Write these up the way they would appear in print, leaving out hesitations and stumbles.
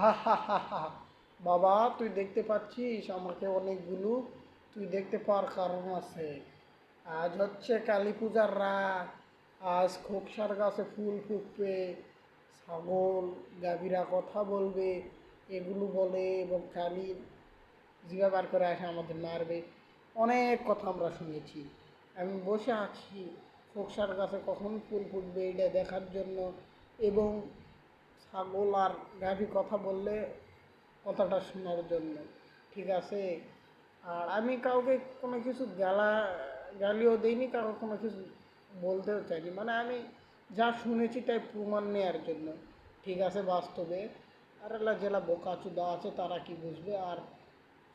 হা হা হা হা। বাবা তুই দেখতে পাচ্ছিস আমাকে অনেকগুলো, তুই দেখতে পাওয়ার কারণ আছে। আজ হচ্ছে কালী পূজার রাত। আজ খোকসার গাছে ফুল ফুটবে, ছাগল গাভীরা কথা বলবে, এগুলো বলে এবং কালীর জিভা বার করে আসে আমাদের মারবে। অনেক কথা আমরা শুনেছি। আমি বসে আছি খোকসার গাছে কখন ফুল ফুটবে এটা দেখার জন্য, এবং ছাগল আর গাভী কথা বললে কথাটা শোনার জন্য। ঠিক আছে? আর আমি কাউকে কোনো কিছু গালিও দিইনি, কারো কোনো কিছু বলতেও চাইনি, মানে আমি যা শুনেছি তাই প্রমাণ নেওয়ার জন্য। ঠিক আছে? বাস্তবে আর এলা জেলা বোকাচুদা আছে তারা কি বুঝবে, আর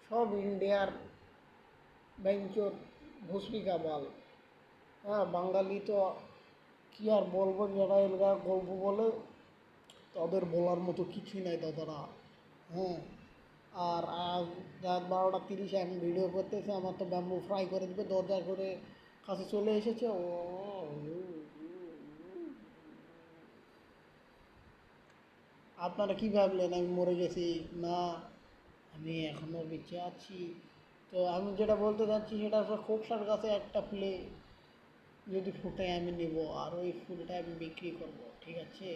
সব ইন্ডিয়ার ব্যাংচোর ভুসপিকা বাল। হ্যাঁ, বাঙালি তো কী আর বলবো, যারা এলাকা গল্প বলে তাদের বলার মতো কিছুই নাই দাদারা। হ্যাঁ, আর আজ রাত 12টা 30 আমি ভিডিও করতেছি, আমার তো ব্যাম্বু ফ্রাই করে দেবে, দরজা করে কাছে চলে এসেছে। ও আপনারা কী ভাবলেন আমি মরে গেছি? না, আমি এখনও বেঁচে আছি। তো আমি যেটা বলতে চাচ্ছি সেটা হচ্ছে খোকসার গাছে একটা ফুলে যদি ফুটে আমি নেব, আর ওই ফুলটা আমি বিক্রি করব। ঠিক আছে?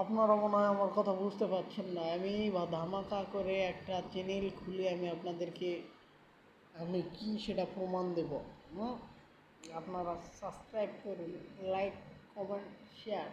আপনারা মনে হয় আমার কথা বুঝতে পারছেন না। আমি বা ধামাকা করে একটা চ্যানেল খুলে আমি আপনাদেরকে আমি কি সেটা প্রমাণ দেব। হুম, আপনারা সাবস্ক্রাইব করুন, লাইক, কমেন্ট, শেয়ার।